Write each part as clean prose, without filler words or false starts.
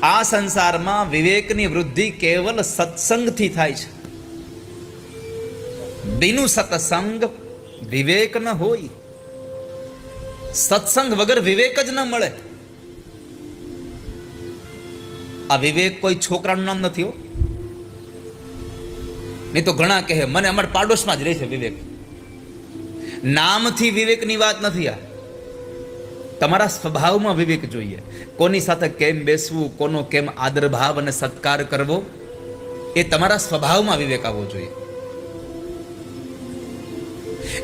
આ સંસારમાં વિવેકની વૃદ્ધિ કેવલ સત્સંગથી થાય છે. બિનુ સત્સંગ વિવેક ન હોય. સત્સંગ વગર વિવેક જ ન મળે. આ વિવેક કોઈ છોકરાનું નામ નથી હો. નહીં તો ઘણા કહે મને અમારા પાડોશમાં જ રહે છે વિવેક. નામથી વિવેકની વાત નથી. આ તમારા સ્વભાવમાં વિવેક જોઈએ. કોની સાથે કેમ બેસવું, કોનો કેમ આદર ભાવ અને સત્કાર કરવો, એ તમારા સ્વભાવમાં વિવેક આવવો જોઈએ.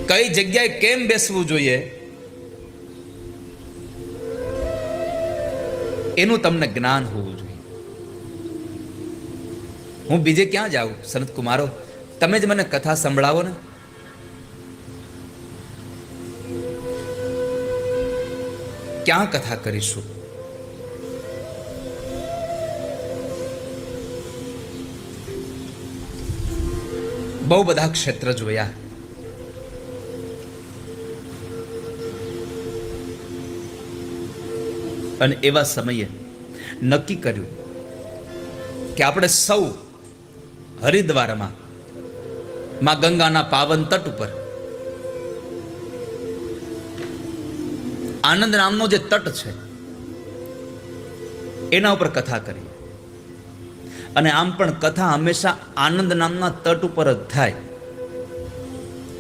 કઈ જગ્યાએ કેમ બેસવું જોઈએ એનું તમને જ્ઞાન હોવું જોઈએ. હું બીજે ક્યાં જાઉં સનત કુમારો, તમે જ મને કથા સંભળાવો ને. ક્યાં કથા કરીશું? બહુ બધા ક્ષેત્ર જોયા. અને એવા સમયે નક્કી કર્યું કે આપણે સૌ હરિદ્વારમાં માં ગંગાના પાવન તટ ઉપર આનંદ નામનો જે તટ છે એના ઉપર કથા કરીએ. અને આમ પણ કથા હંમેશા આનંદ નામના તટ ઉપર જ થાય.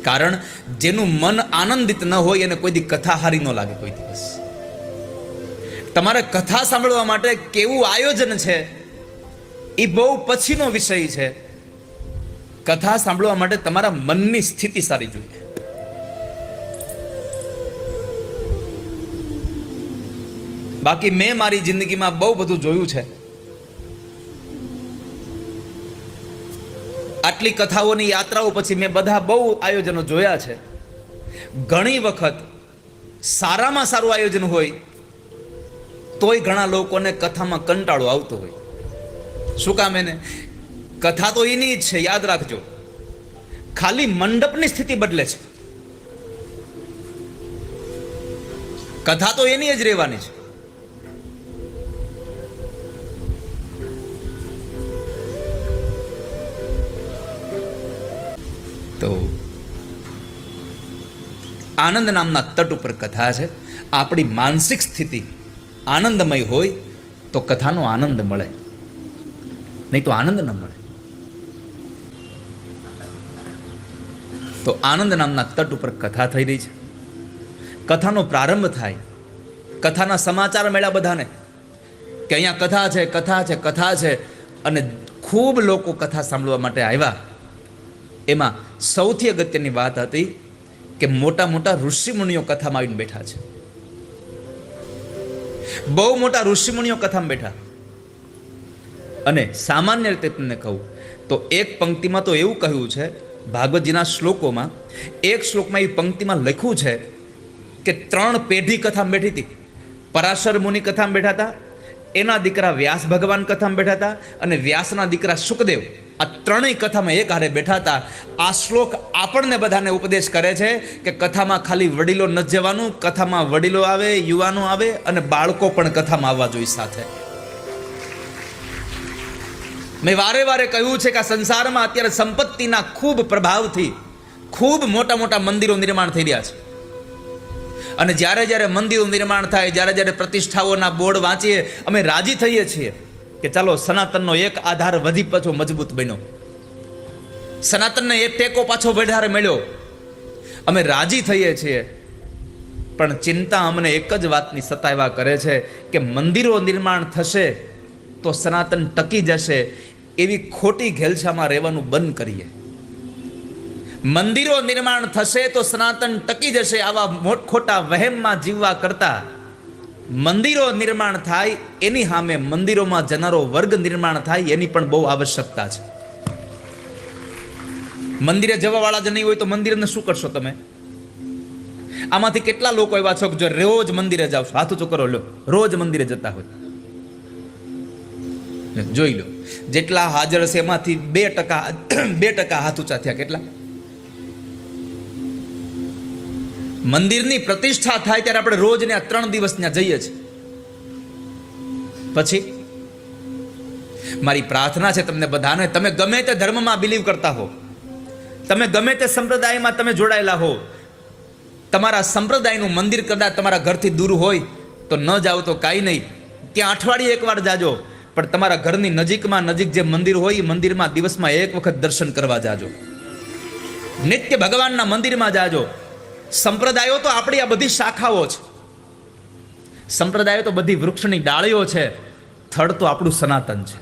કારણ જેનું મન આનંદિત ન હોય એને કોઈ દી કથા હારી ન લાગે કોઈ દિવસ. તમારે કથા સાંભળવા માટે કેવું આયોજન છે એ બહુ પછીનો વિષય છે. કથા સાંભળવા માટે તમારા મનની સ્થિતિ સારી જોઈએ. બાકી મેં મારી જિંદગીમાં બહુ બધું જોયું છે. આટલી કથાઓની યાત્રાઓ પછી મેં બધા બહુ આયોજનો જોયા છે. ઘણી વખત સારામાં સારું આયોજન હોય તોય ઘણા લોકોને કથામાં કંટાળો આવતો હોય. શું કામ? એને કથા તો એની જ છે, યાદ રાખજો. ખાલી મંડપની સ્થિતિ બદલે છે. કથા તો એની જ રહેવાની છે. તો આનંદ નામના તટ ઉપર કથા છે. આપણી માનસિક સ્થિતિ આનંદમય હોય તો કથાનો આનંદ મળે, નહીં તો આનંદ ન મળે. તો આનંદ નામના તટ ઉપર કથા થઈ રહી છે. કથાનો પ્રારંભ થાય. કથાના સમાચાર મળ્યા બધાને કે અહીંયા કથા છે, કથા છે, કથા છે. અને ખૂબ લોકો કથા સાંભળવા માટે આવ્યા. એમાં સૌથી અગત્યની વાત હતી કે મોટા મોટા ઋષિમુનિઓ કથામાં આવીને બેઠા છે. બહુ મોટા ઋષિમુનિઓ કથામાં બેઠા. અને સામાન્ય રીતે તમને કહું તો એક પંક્તિમાં તો એવું કહ્યું છે, ભાગવતજીના શ્લોકોમાં એક શ્લોકમાં એ પંક્તિમાં લખ્યું છે કે 3 પેઢી કથામાં બેઠી હતી. પરાશર મુનિ કથામાં બેઠા હતા, એના દીકરા વ્યાસ ભગવાન કથામાં બેઠા હતા, અને વ્યાસના દીકરા શુકદેવ, આ ત્રણેય કથામાં એક હારે બેઠા હતા. આ શ્લોક આપણને બધાને ઉપદેશ કરે છે કે કથામાં ખાલી વડીલો ન જવાનું, કથામાં વડીલો આવે, યુવાનો આવે, અને બાળકો પણ કથામાં આવવા જોઈએ સાથે. મેં વારે વારે કહ્યું છે કે આ સંસારમાં અત્યારે સંપત્તિના ખૂબ પ્રભાવથી ખૂબ મોટા મોટા મંદિરો નિર્માણ થઈ રહ્યા છે. અને જ્યારે જ્યારે મંદિરો નિર્માણ થાય, જ્યારે જ્યારે પ્રતિષ્ઠાઓના બોર્ડ વાંચીએ, અમે રાજી થઈએ છીએ કે ચાલો સનાતનનો એક આધાર વધી પાછો મજબૂત બન્યો, સનાતનને એક ટેકો પાછો વધારે મળ્યો. અમે રાજી થઈએ છીએ. પણ ચિંતા અમને એક જ વાતની સતાવ્યા કરે છે કે મંદિરો નિર્માણ થશે તો સનાતન ટકી જશે, એવી ખોટી ઘેલછામાં રહેવાનું બંધ કરીએ. મંદિરો નિર્માણ થશે તો સનાતન ટકી જશે, આવા મોટખોટા વહેમમાં જીવવા કરતા મંદિરો નિર્માણ થાય એની સામે મંદિરોમાં જનારો વર્ગ નિર્માણ થાય એની પણ બહુ આવશ્યકતા છે. મંદિરે જવાવાળા જ નહીં હોય તો મંદિરને શું કરશો તમે? આમાંથી કેટલા લોકો એવા છો કે જો રોજ મંદિરે જાવ છો? હાથ ઊંચું કરો, લો, રોજ મંદિરે જતા હોય જોઈ લો. જેટલા હાજર છે એમાંથી 2% હાથ ઊંચા થયા. કેટલા? મંદિરની પ્રતિષ્ઠા થાય ત્યારે આપણે રોજ ને 3 દિવસ ત્યાં જઈએ છીએ. પછી મારી પ્રાર્થના છે તમને બધાને, તમે ગમે તે ધર્મમાં બિલીવ કરતા હો, તમે ગમે તે સંપ્રદાયમાં તમે જોડાયેલા હો, તમારા સંપ્રદાયનું મંદિર કદાચ તમારા ઘરથી દૂર હોય તો ન જાઓ તો કાંઈ નહીં, ત્યાં અઠવાડિયે એકવાર જાજો, પણ તમારા ઘરની નજીકમાં નજીક જે મંદિર હોય એ મંદિરમાં દિવસમાં એક વખત દર્શન કરવા જાજો, નિત્ય ભગવાનના મંદિરમાં જાજો. સંપ્રદાયો તો આપણી આ બધી શાખાઓ છે, સંપ્રદાયો તો બધી વૃક્ષની ડાળીઓ છે, થડ તો આપણું સનાતન છે.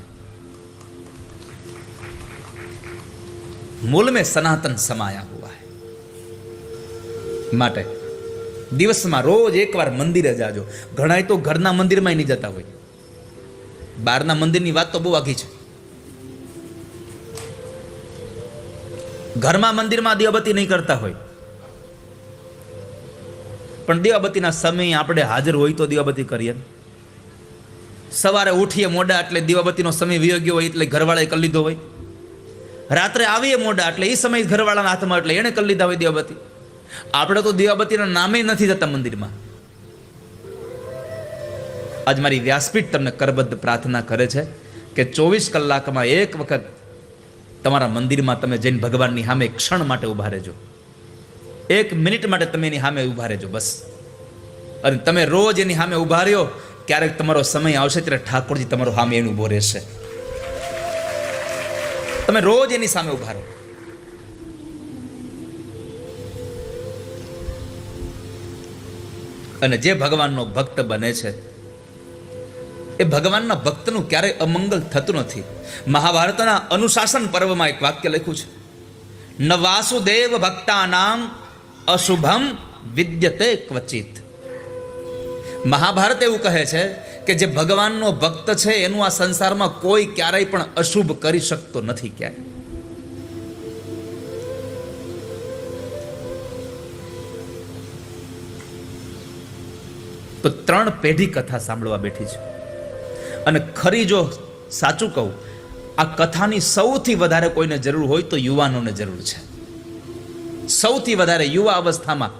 મૂળ મેં સનાતન સમાયા હુઆ હૈ. માટે દિવસમાં રોજ એકવાર મંદિરે જાજો. ઘણા તો ઘરના મંદિરમાં નહીં જતા હોય, બહારના મંદિરની વાત તો બહુ આઘી છે. ઘરમાં મંદિરમાં દીવાબત્તી નહીં કરતા હોય, પણ દીવાબત્તીના સમય આપણે હાજર હોય તો દીવાબત્તી કરીએ. સવારે ઉઠીએ મોડા એટલે દીવાબત્તીનો સમય વયો ગયો હોય એટલે ઘરવાળાએ કરી લીધો હોય, રાત્રે આવીએ મોડા એટલે એ સમય ઘરવાળાના હાથમાં એટલે એણે કરી લીધા હોય દીવાબત્તી. આપણે તો દીવાબત્તીના નામે નથી જતા મંદિરમાં. આજ મારી વ્યાસપીઠ તમને કરબદ્ધ પ્રાર્થના કરે છે કે 24 કલાકમાં એક વખત તમારા મંદિરમાં તમે જઈને ભગવાનની સામે ક્ષણ માટે ઊભા રહેજો, 1 મિનિટ માટે તમે એની સામે ઊભા રહેજો બસ. અને તમે રોજ એની સામે ઊભા રહ્યો, ક્યારેક તમારો સમય આવશે ત્યારે ઠાકોરજી તમારો સામે એને ઊભો રહેશે. તમે રોજ એની સામે ઊભા રહો. અને જે ભગવાનનો ભક્ત બને છે એ ભગવાનના ભક્તનું ક્યારેય અમંગલ થતું નથી. મહાભારતના અનુશાસન પર્વમાં એક વાક્ય લખ્યું છે, ન વાસુદેવ ભક્તાનામ અશુભમ વિદ્યતે ક્વચિત. મહાભારત એવું કહે છે કે જે ભગવાનનો ભક્ત છે એનું આ સંસારમાં કોઈ ક્યારેય પણ અશુભ કરી શકતો નથી. ક્યાંય તો 3 પેઢી કથા સાંભળવા બેઠી છે. અને ખરી જો સાચું કહું, આ કથાની સૌથી વધારે કોઈને જરૂર હોય તો યુવાનોને જરૂર છે. સૌથી વધારે યુવા અવસ્થામાં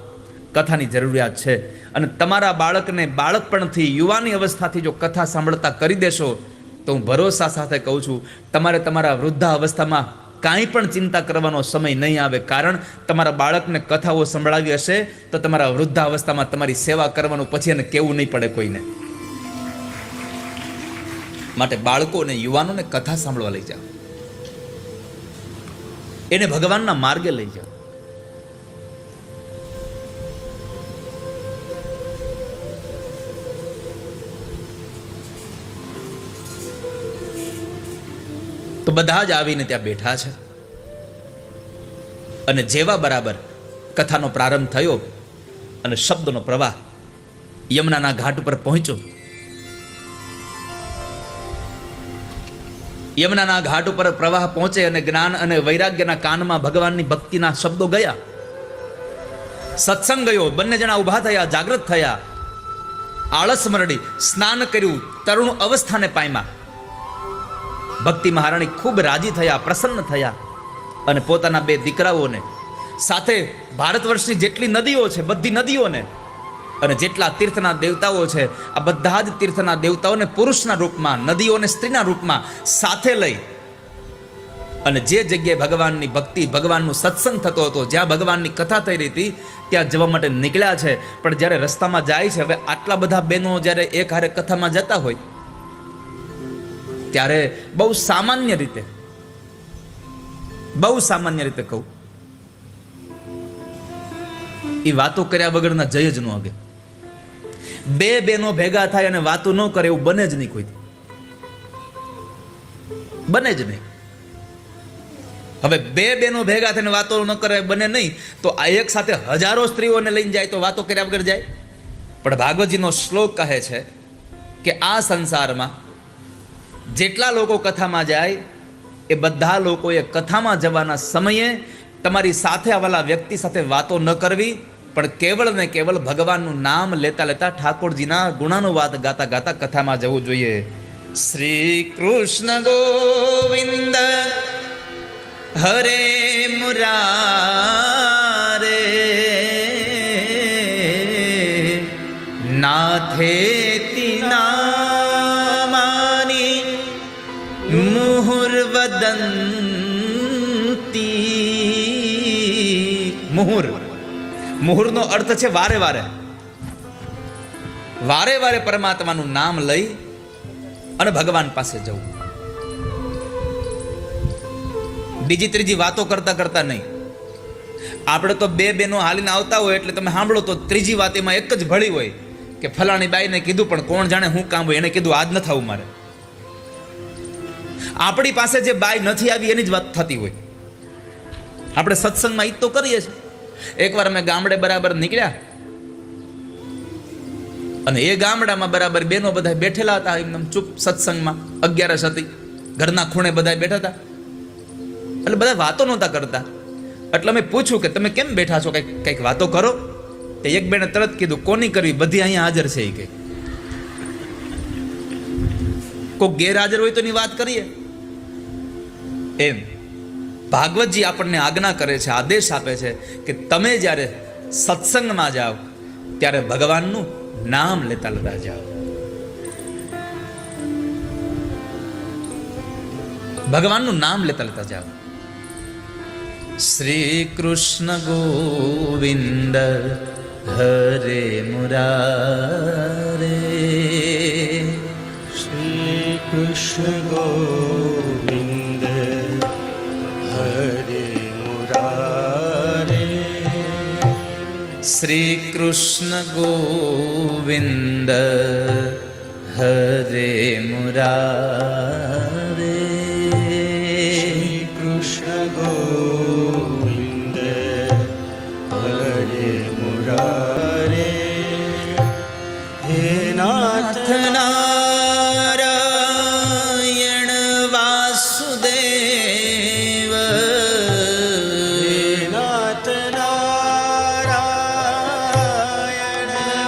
કથાની જરૂરિયાત છે. અને તમારા બાળકને બાળકપણથી યુવાની અવસ્થાથી જો કથા સાંભળતા કરી દેશો તો હું ભરોસા સાથે કહું છું તમારે તમારા વૃદ્ધા અવસ્થામાં કાંઈ પણ ચિંતા કરવાનો સમય નહીં આવે. કારણ તમારા બાળકને કથાઓ સંભળાવી હશે તો તમારા વૃદ્ધા અવસ્થામાં તમારી સેવા કરવાનું પછી એને કહેવું નહીં પડે કોઈને. માટે બાળકો અને યુવાનોને કથા સાંભળવા લઈ જાઓ, એને ભગવાનના માર્ગે લઈ જાઓ. તો બધા જ આવીને ત્યાં બેઠા છે. અને જેવા બરાબર કથાનો પ્રારંભ થયો અને શબ્દનો પ્રવાહ યમુનાના ઘાટ ઉપર પહોંચ્યો. યમુનાના ઘાટ ઉપર પ્રવાહ પહોંચે અને જ્ઞાન અને વૈરાગ્યના કાનમાં ભગવાનની ભક્તિના શબ્દો ગયા. સત્સંગ ગયો, બંને જણા ઊભા થયા, જાગૃત થયા, આળસ મરડી, સ્નાન કર્યું, તરુણ અવસ્થાને પામ્યા. ભક્તિ મહારાણી ખૂબ રાજી થયા, પ્રસન્ન થયા અને પોતાના 2 દીકરાઓને સાથે ભારત વર્ષની જેટલી નદીઓ છે બધી નદીઓને અને જેટલા તીર્થના દેવતાઓ છે આ બધા જ તીર્થના દેવતાઓને પુરુષના રૂપમાં, નદીઓને સ્ત્રીના રૂપમાં સાથે લઈ અને જે જગ્યાએ ભગવાનની ભક્તિ, ભગવાનનું સત્સંગ થતો હતો, જ્યાં ભગવાનની કથા થઈ રહી હતી ત્યાં જવા માટે નીકળ્યા છે. પણ જ્યારે રસ્તામાં જાય છે, હવે આટલા બધા બહેનો જ્યારે એક હારે કથામાં જતા હોય ત્યારે બહુ સામાન્ય રીતે કહું, એ વાતો કર્યા વગરના જય જ ન આગે. 2 બહેનો ભેગા થાય અને વાતો ન કરે એવું બને જ નહીં, કોઈ બને જ નહીં. હવે 2 બહેનો ભેગા થઈને વાતો ન કરે બને નહીં તો આ એક સાથે હજારો સ્ત્રીઓને લઈને જાય તો વાતો કર્યા વગર જાય. પણ ભાગવતજીનો શ્લોક કહે છે કે આ સંસારમાં જેટલા લોકો કથામાં જાય એ બધા લોકોએ કથામાં જવાના સમયે તમારી સાથે આવેલા વ્યક્તિ સાથે વાતો ન કરવી, પણ કેવળ ને કેવળ ભગવાનનું નામ લેતા લેતા ઠાકોરજીના ગુણાનુવાદ ગાતા ગાતા કથામાં જવું જોઈએ. શ્રી કૃષ્ણ ગોવિંદ હરે મુરારે નાથેતિ નામાની મુહુર્વદંતી. મુહુરનો અર્થ છે વારે વારે. વારે વારે પરમાત્માનું નામ લઈ અને ભગવાન પાસે જવું. બીજી ત્રીજી વાતો કરતા કરતા નહીં. આપણે તો બે બેનો હાલીને આવતા હોય એટલે તમે સાંભળો તો ત્રીજી વાત એમાં એક જ ભળી હોય કે ફલાણી બાઈને કીધું પણ કોણ જાણે શું કામ હોય, એને કીધું આજ ન થવું મારે. આપણી પાસે જે બાઈ નથી આવી એની જ વાત થતી હોય. આપણે સત્સંગમાં ઈ તો કરીએ છીએ. એકવાર અમે ગામડે બરાબર નીકળ્યા અને એ ગામડામાં બરાબર બેનો બધા બેઠેલા હતા એકદમ ચૂપ સત્સંગમાં. 11 હતી, ઘરના ખૂણે બધા બેઠા હતા એટલે બધા વાતો નહોતા કરતા. એટલે અમે પૂછ્યું કે તમે કેમ બેઠા છો, કંઈક વાતો કરો. તે એક બેને તરત કીધું કોની કરવી, બધી અહીંયા હાજર છે. એ કે કોઈ ગેરહાજર હોય તો એની વાત કરીએ. એમ ભાગવતજી આપણને આજ્ઞા કરે છે, આદેશ આપે છે કે તમે જ્યારે સત્સંગમાં જાઓ ત્યારે ભગવાનનું નામ લેતા લેતા જાઓ. ભગવાનનું નામ લેતા લેતા જાઓ. શ્રી કૃષ્ણ ગોવિંદ હરે મુરારે. શ્રી કૃષ્ણ ગોવિંદ હરે મુરારે. શ્રી કૃષ્ણ ગોવિંદ હરે મુરારે. કૃષ્ણ ગોવિંદ હરે મુરારે. હે નાથ નારાયણ વાસુદેવ. નાથ નારાયણ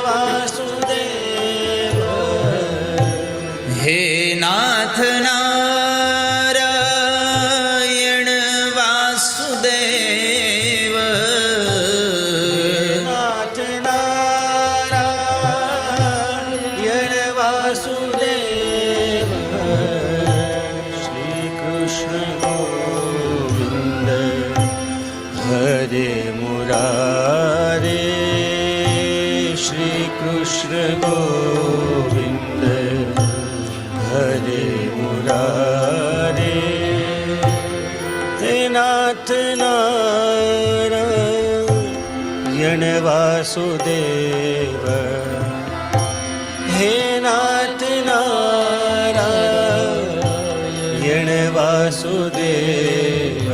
વાસુદેવ. હે નાથ નારાયણ વાસુદેવ. નાથ નારાયણ વાસુદેવ. શ્રી કૃષ્ણ ગોવિંદ હરે મુરારે. શ્રી કૃષ્ણ ગોવિંદ હરે મુરારે. હે નાથ નારાયણ વાસુદેવ. હે નાથ નારાયણ વાસુદેવ.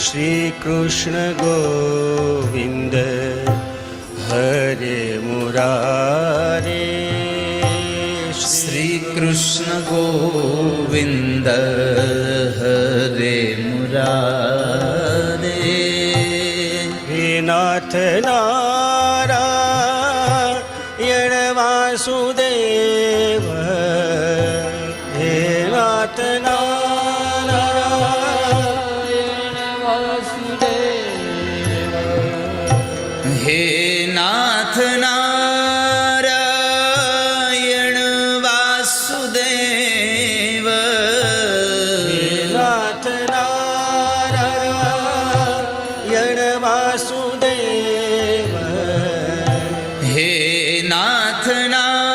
શ્રી કૃષ્ણ ગોવિંદ હરે મુરારે. શ્રી કૃષ્ણ ગોવિંદ હરે મુરારે. હે નાથ નારાયણ વાસુદેવ. હે નાથ નારાયણ વાસુદેવ. હે નાથ નારાયણ વાસુદેવ. નાથ નારાયણ વાસુદેવ. હે નાથ નારાયણ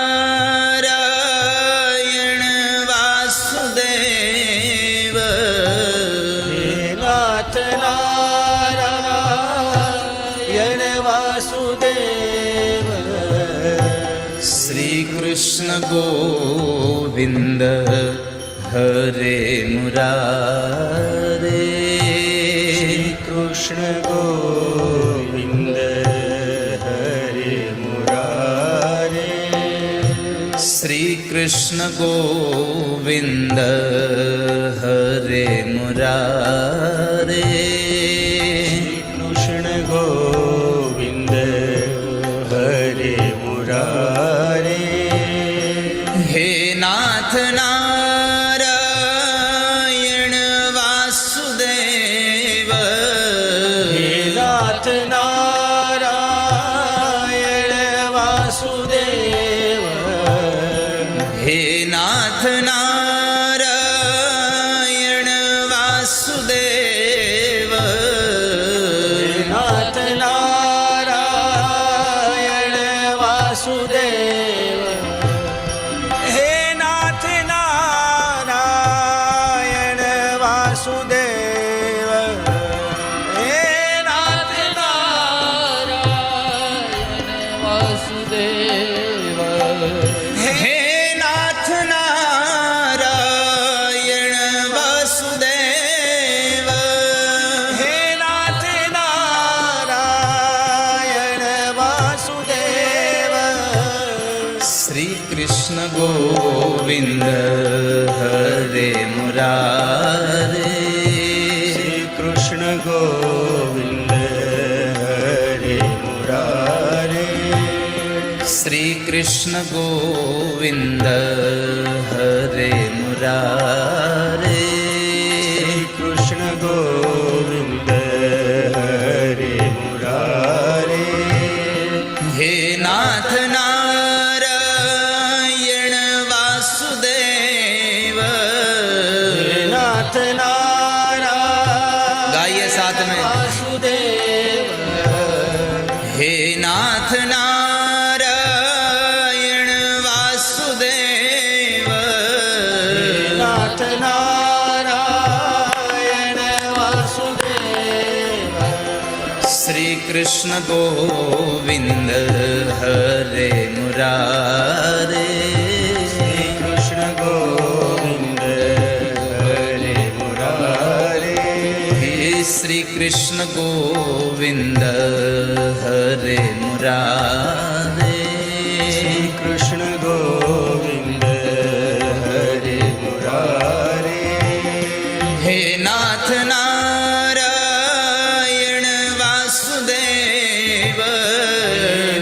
વાસુદેવ. નાથ નારાયણ વાસુદેવ. શ્રી કૃષ્ણ ગોવિંદ હરે મુરારે. કૃષ્ણ ગોવિંદ હરે મુરારે. શ્રી કૃષ્ણ ગોવિંદ હરે મુરારે. કૃષ્ણ ગોવિંદ હરે મુરારે. હે નાથ નારાયણ વાસુદેવ. હે નાથ નારાયણ વાસુદેવ. હે નાથ નારાયણ गोविंद हरे मुरारे श्री कृष्ण गोविंद हरे मुरारे श्री कृष्ण गोविंद हरे मुरारे कृष्ण गोविंद हरे मुरारे हे नाथ नारायण वासुदेव नाथ नारायण गाइए साथ में वासुदेव हे नाथ नारायण वासुदेव नाथ नारायण वासुदेव श्री कृष्ण गोविंद हरे मुरारे कृष्ण गोविंद हरे मुरारे हे श्री कृष्ण गोविंद हरे मुरारे कृष्ण गोविंद हरे मुरारे हे नाथ नारायण वासुदेव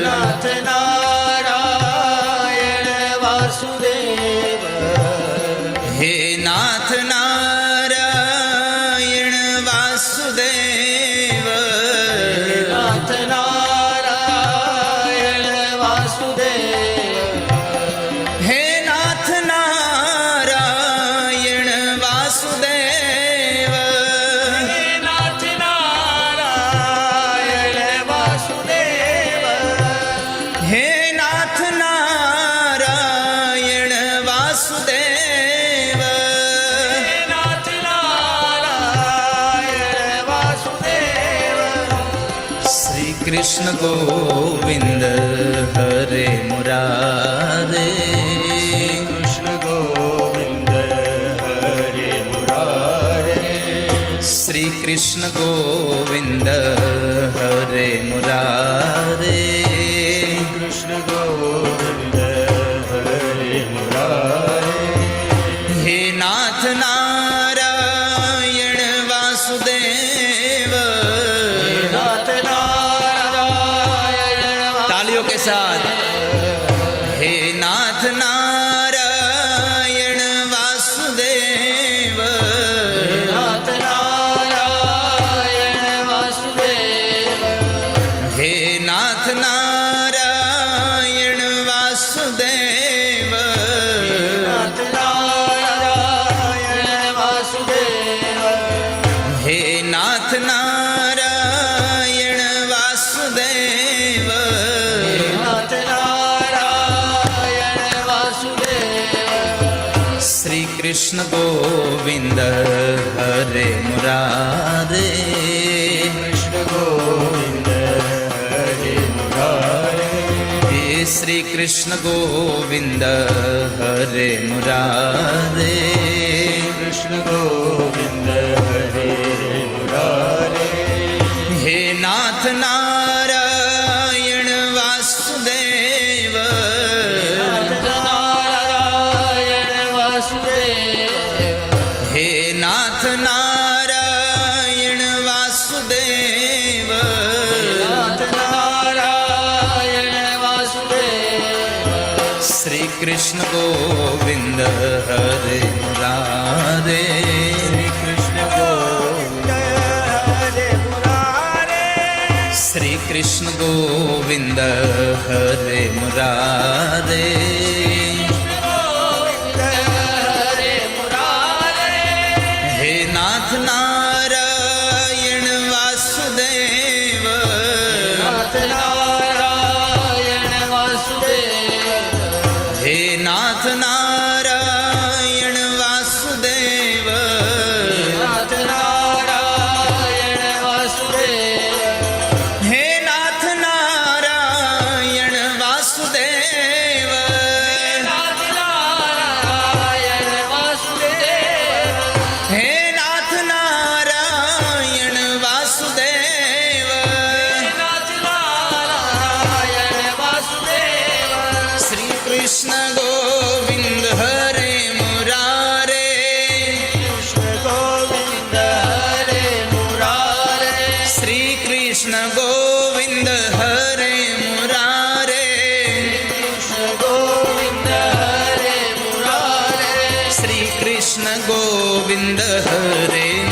नाथ नारायण वासुदेव हे नाथ नारायण वासुदेव नाथ नारायण वासुदेव हे नाथ नारायण वासुदेव नाथ नारायण वासुदेव हे नाथ नारायण वासुदेव नाथ नारायण वासुदेव श्री कृष्ण गोविंद हरे मुरारे कृष्ण गोविंद हरे मुरारे श्री कृष्ण गोविंद हरे मुरारे कृष्ण गोविंद हरे मुरारे हे नाथ नारायण वासुदेव नाथ नारायण तालियों के साथ हे नाथ नारायण वासुदेव नाथ नारायण वासुदेव हे नाथ नारायण वासुदेव नाथ नारायण वासुदेव हे नाथ नारायण वासुदेव नाथ नारायण वासुदेव श्री कृष्ण गोविंद हरे मुरारे कृष्ण गोविंद हरे मुरारे हे श्री कृष्ण गोविंद हरे मुरारे कृष्ण गोविंद हरे मुरारे हे नाथ नारायण वासुदेव नाथ नारायण वासुदेव हे नाथ नारायण वासुदेव नाथ नारायण वासुदेव श्री कृष्ण गोविंद हरे मुरारे कृष्ण गोविंद हरे मुरारे श्री कृष्ण गोविंद हरे मुरारे गोविंद हरे मुरारे हे नाथ नारायण वासुदेव नाथ नारायण वासुदेव हे नाथ नारायण वासुदेव नाथ नारायण वासुदेव हे नाथ नारायण वासुदेव શ્રી કૃષ્ણ ગોવિંદ હરે